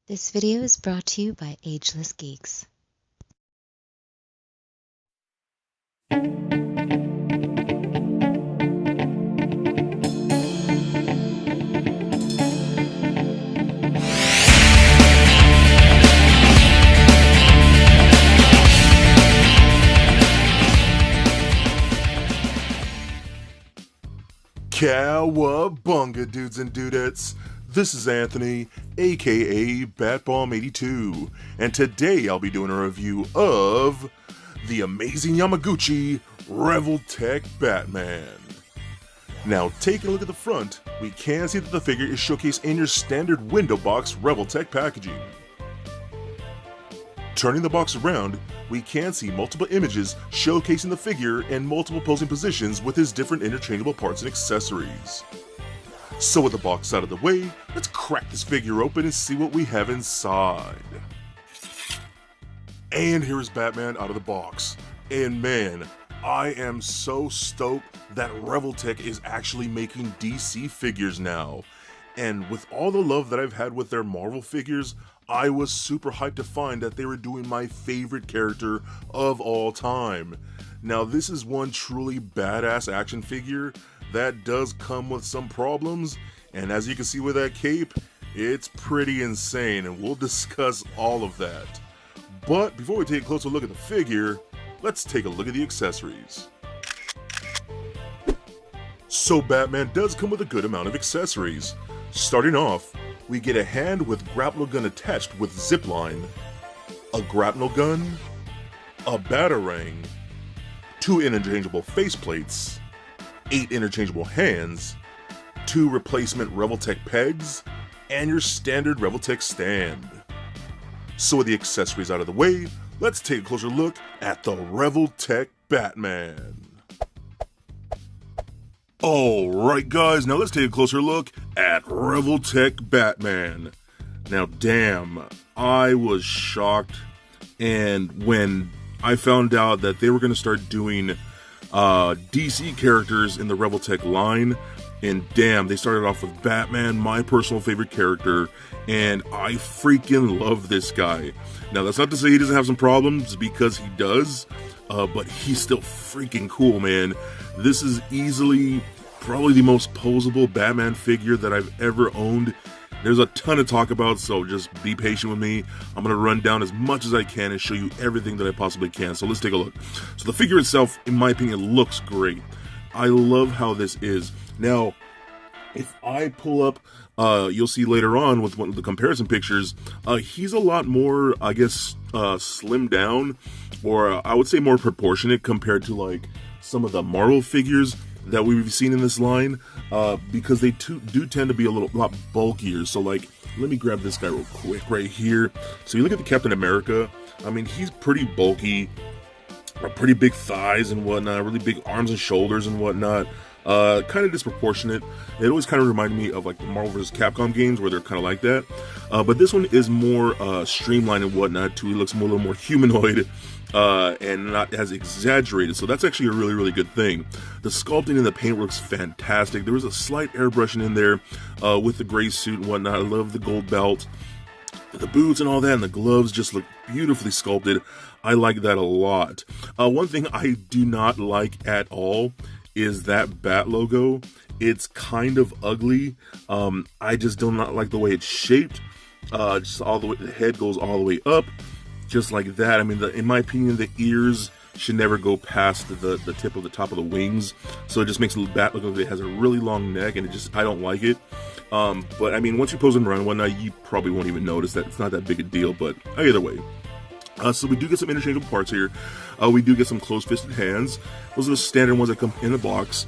This video is brought to you by Ageless Geeks. Cowabunga, dudes and dudettes. This is Anthony, aka Batbomb82, and today I'll be doing a review of the amazing Yamaguchi Revoltech Batman. Now, taking a look at the front, we can see that the figure is showcased in your standard window box Revoltech packaging. Turning the box around, we can see multiple images showcasing the figure in multiple posing positions with his different interchangeable parts and accessories. So with the box out of the way, let's crack this figure open and see what we have inside. And here is Batman out of the box. And man, I am so stoked that Revoltech is actually making DC figures now. And with all the love that I've had with their Marvel figures, I was super hyped to find that they were doing my favorite character of all time. Now this is one truly badass action figure that does come with some problems, and as you can see with that cape, it's pretty insane, and we'll discuss all of that. But before we take a closer look at the figure, let's take a look at the accessories. So Batman does come with a good amount of accessories. Starting off, we get a hand with grapnel gun attached with zipline, a grapnel gun, a batarang, 2 interchangeable faceplates, 8 interchangeable hands, 2 replacement Revoltech pegs, and your standard Revoltech stand. So with the accessories out of the way, let's take a closer look at the Revoltech Batman. Alright guys, now let's take a closer look at Revoltech Batman. Now damn, I was shocked, and when I found out that they were going to start doing DC characters in the Revoltech line, and damn, they started off with Batman, my personal favorite character, and I freaking love this guy. Now that's not to say he doesn't have some problems, because he does, but he's still freaking cool, man. This is easily probably the most posable Batman figure that I've ever owned. There's a ton to talk about, so just be patient with me. I'm going to run down as much as I can and show you everything that I possibly can. So let's take a look. So the figure itself, in my opinion, looks great. I love how this is. Now, if I pull up, you'll see later on with one of the comparison pictures, he's a lot more, I guess, slimmed down, or I would say more proportionate compared to like some of the Marvel figures that we've seen in this line, because they do tend to be a lot bulkier. So like, let me grab this guy real quick right here. So you look at the Captain America, I mean, he's pretty bulky, pretty big thighs and whatnot, really big arms and shoulders and whatnot. Kind of disproportionate. It always kind of reminded me of like the Marvel vs. Capcom games where they're kind of like that. But this one is more streamlined and whatnot too. He looks a little more humanoid and not as exaggerated. So that's actually a really, really good thing. The sculpting and the paintwork's fantastic. There was a slight airbrushing in there with the gray suit and whatnot. I love the gold belt. The boots and all that, and the gloves just look beautifully sculpted. I like that a lot. One thing I do not like at all is that bat logo. It's kind of ugly. I just do not like the way it's shaped. Just all the way, the head goes all the way up, just like that. I mean, in my opinion, the ears should never go past the tip of the top of the wings. So it just makes the bat look like it has a really long neck, and I don't like it. But I mean, once you pose and run and whatnot, you probably won't even notice that. It's not that big a deal, but either way. So we do get some interchangeable parts here. We do get some closed-fisted hands. Those are the standard ones that come in the box.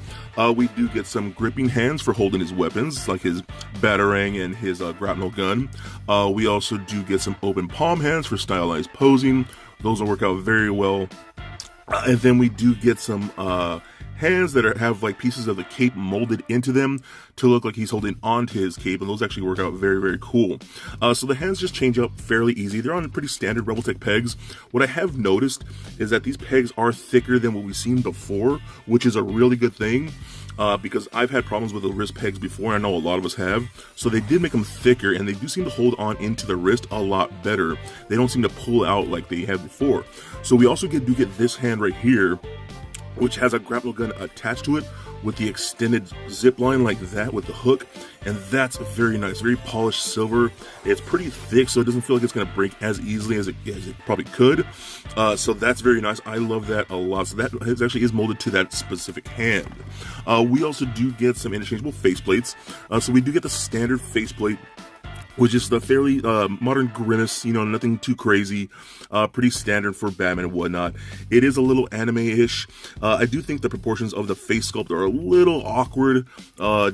We do get some gripping hands for holding his weapons, like his batarang and his grapnel gun. We also do get some open palm hands for stylized posing. Those will work out very well. And then we do get some hands that have like pieces of the cape molded into them to look like he's holding onto his cape, and those actually work out very, very cool. So the hands just change up fairly easy. They're on pretty standard Revoltech pegs. What I have noticed is that these pegs are thicker than what we've seen before, which is a really good thing. because I've had problems with the wrist pegs before. I know a lot of us have. So they did make them thicker, and they do seem to hold on into the wrist a lot better. They don't seem to pull out like they had before. So we also do get this hand right here, which has a grapple gun attached to it with the extended zip line like that with the hook, and that's very nice, very polished silver. It's pretty thick, so it doesn't feel like it's going to break as easily as it probably could. So that's very nice. I love that a lot. So that actually is molded to that specific hand. We also do get some interchangeable faceplates. So we do get the standard faceplate, which is the fairly modern grimace, nothing too crazy, pretty standard for Batman and whatnot. It is a little anime-ish. I do think the proportions of the face sculpt are a little awkward,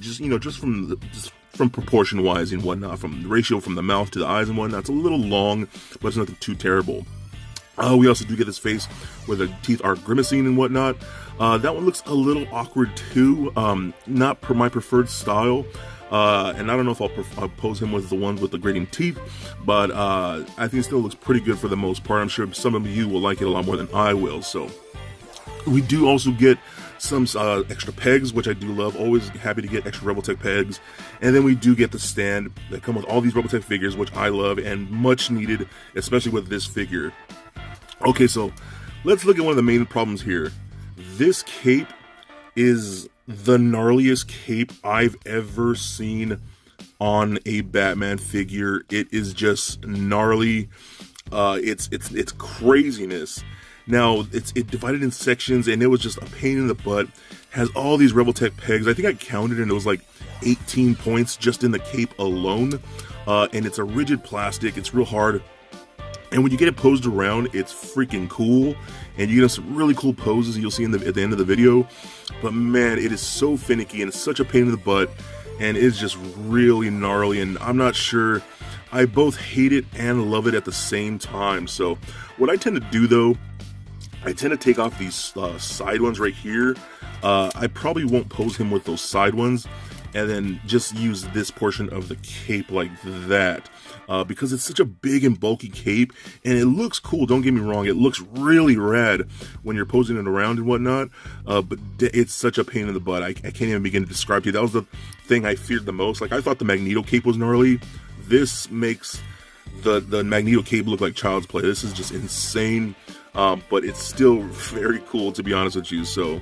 just from proportion-wise and whatnot, from the ratio from the mouth to the eyes and whatnot. It's a little long, but it's nothing too terrible. We also do get this face where the teeth are grimacing and whatnot. That one looks a little awkward too, not per my preferred style. And I don't know if I'll pose him with the ones with the grating teeth, but I think it still looks pretty good for the most part. I'm sure some of you will like it a lot more than I will. So we do also get some extra pegs, which I do love. Always happy to get extra Revoltech pegs. And then we do get the stand that come with all these Revoltech figures, which I love and much needed, especially with this figure. Okay, so let's look at one of the main problems here. This cape is the gnarliest cape I've ever seen on a Batman figure. It is just gnarly. It's craziness. Now it's divided in sections, and it was just a pain in the butt. Has all these Revoltech pegs. I think I counted, and it was like 18 points just in the cape alone. And it's a rigid plastic. It's real hard. And when you get it posed around, it's freaking cool. And you get some really cool poses you'll see at the end of the video. But man, it is so finicky and it's such a pain in the butt. And it's just really gnarly. And I'm not sure. I both hate it and love it at the same time. So what I tend to do though, I tend to take off these side ones right here. I probably won't pose him with those side ones. And then just use this portion of the cape like that. Because it's such a big and bulky cape, and it looks cool, don't get me wrong, it looks really rad when you're posing it around and whatnot, but it's such a pain in the butt. I can't even begin to describe to you. That was the thing I feared the most. Like, I thought the Magneto cape was gnarly. This makes the Magneto cape look like child's play. This is just insane, but it's still very cool, to be honest with you. So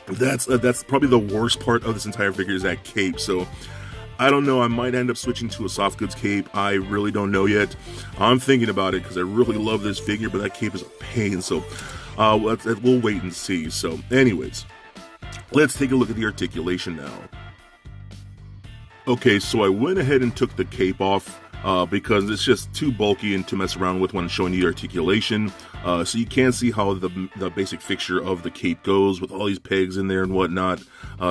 that's probably the worst part of this entire figure, is that cape. So I don't know, I might end up switching to a soft goods cape. I really don't know yet. I'm thinking about it because I really love this figure, but that cape is a pain. So we'll wait and see. So anyways, let's take a look at the articulation now. Okay, so I went ahead and took the cape off because it's just too bulky and to mess around with when showing the articulation. So you can see how the basic fixture of the cape goes with all these pegs in there and whatnot.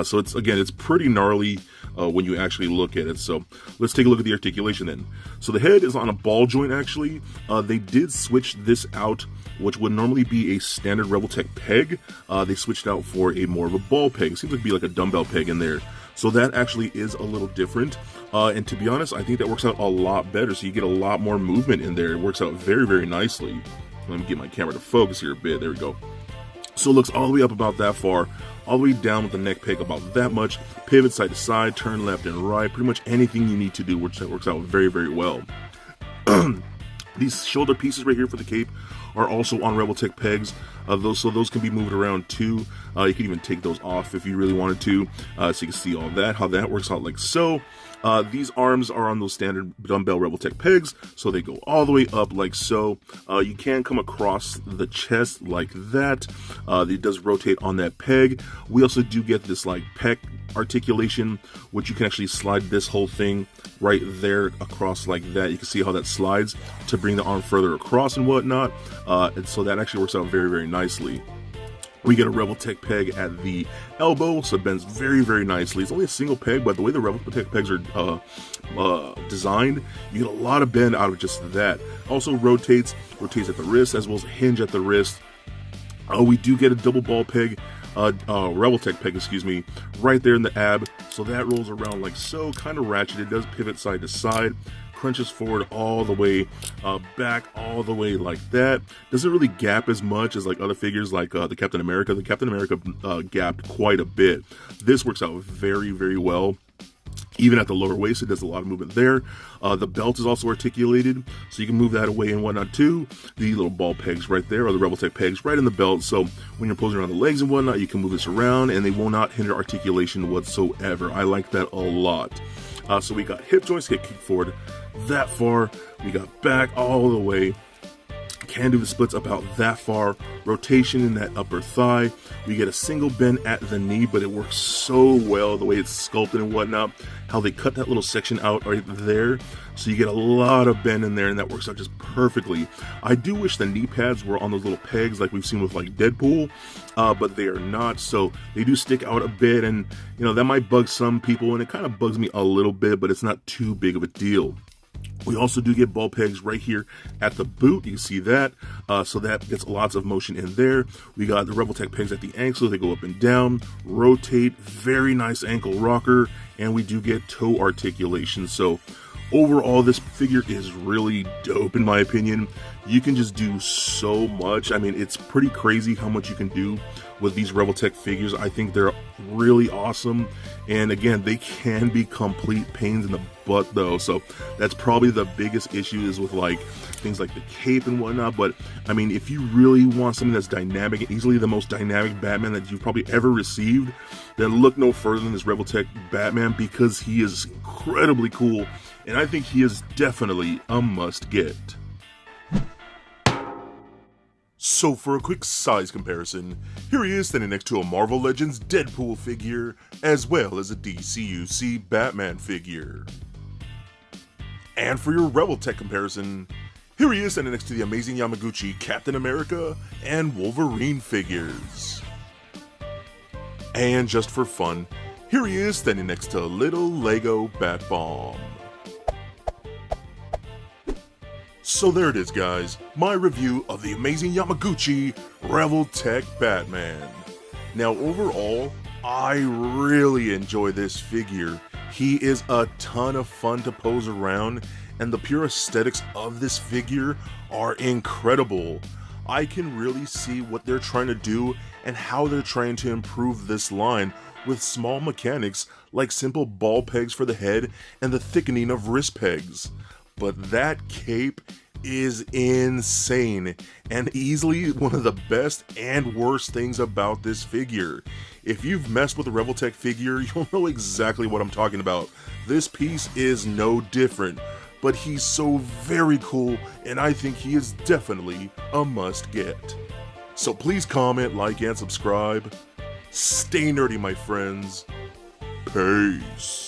So it's pretty gnarly when you actually look at it. So let's take a look at the articulation then. So the head is on a ball joint actually. They did switch this out, which would normally be a standard Revoltech peg. They switched out for a more of a ball peg. It seems like it'd be like a dumbbell peg in there. So that actually is a little different. And to be honest, I think that works out a lot better. So you get a lot more movement in there. It works out very, very nicely. Let me get my camera to focus here a bit. There we go. So it looks all the way up about that far, all the way down with the neck peg about that much, pivot side to side, turn left and right, pretty much anything you need to do, which works out very, very well. These shoulder pieces right here for the cape are also on Revoltech pegs. Those can be moved around too. You can even take those off if you really wanted to. So you can see all that, how that works out like so. These arms are on those standard dumbbell Revoltech pegs, so they go all the way up like so. You can come across the chest like that. It does rotate on that peg. We also do get this like pec articulation, which you can actually slide this whole thing right there across like that. You can see how that slides to bring the arm further across and whatnot. And so that actually works out very, very nicely. We get a Revoltech peg at the elbow, so it bends very, very nicely. It's only a single peg, but the way the Revoltech pegs are designed, you get a lot of bend out of just that. Also rotates at the wrist, as well as a hinge at the wrist. We do get a double ball peg, Revoltech peg, excuse me, right there in the ab. So that rolls around like so, kind of ratchet. It does pivot side to side. crunches forward all the way, back all the way like that. Doesn't really gap as much as like other figures like the Captain America. The Captain America gapped quite a bit. This works out very, very well. Even at the lower waist, it does a lot of movement there. The belt is also articulated, so you can move that away and whatnot too. The little ball pegs right there, or the Revoltech pegs right in the belt, so when you're posing around the legs and whatnot, you can move this around and they will not hinder articulation whatsoever. I like that a lot. So we got hip joints, get kicked forward that far. We got back all the way. Can do the splits about that far. Rotation in that upper thigh. We get a single bend at the knee, but it works so well the way it's sculpted and whatnot. How they cut that little section out right there, so you get a lot of bend in there, and that works out just perfectly. I do wish the knee pads were on those little pegs like we've seen with like Deadpool, but they are not, so they do stick out a bit, and you know that might bug some people, and it kind of bugs me a little bit, but it's not too big of a deal. We also do get ball pegs right here at the boot. You can see that. So that gets lots of motion in there. We got the Revoltech pegs at the ankle. They go up and down, rotate, very nice ankle rocker, and we do get toe articulation. So overall, this figure is really dope in my opinion. You can just do so much. I mean, it's pretty crazy how much you can do with these Revoltech figures. I think they're really awesome. And again, they can be complete pains in the butt though. So that's probably the biggest issue is with like things like the cape and whatnot. But I mean, if you really want something that's dynamic and easily the most dynamic Batman that you've probably ever received, then look no further than this Revoltech Batman, because he is incredibly cool. And I think he is definitely a must get. So for a quick size comparison, here he is standing next to a Marvel Legends Deadpool figure, as well as a DCUC Batman figure. And for your Revoltech comparison, here he is standing next to the amazing Yamaguchi Captain America and Wolverine figures. And just for fun, here he is standing next to little Lego Bat Bomb. So there it is, guys, my review of the amazing Yamaguchi Revoltech Batman. Now overall, I really enjoy this figure. He is a ton of fun to pose around, and the pure aesthetics of this figure are incredible. I can really see what they're trying to do and how they're trying to improve this line with small mechanics like simple ball pegs for the head and the thickening of wrist pegs. But that cape is insane and easily one of the best and worst things about this figure. If you've messed with a Revoltech figure, you'll know exactly what I'm talking about. This piece is no different, but he's so very cool, and I think he is definitely a must get. So please comment, like, and subscribe. Stay nerdy, my friends. Peace.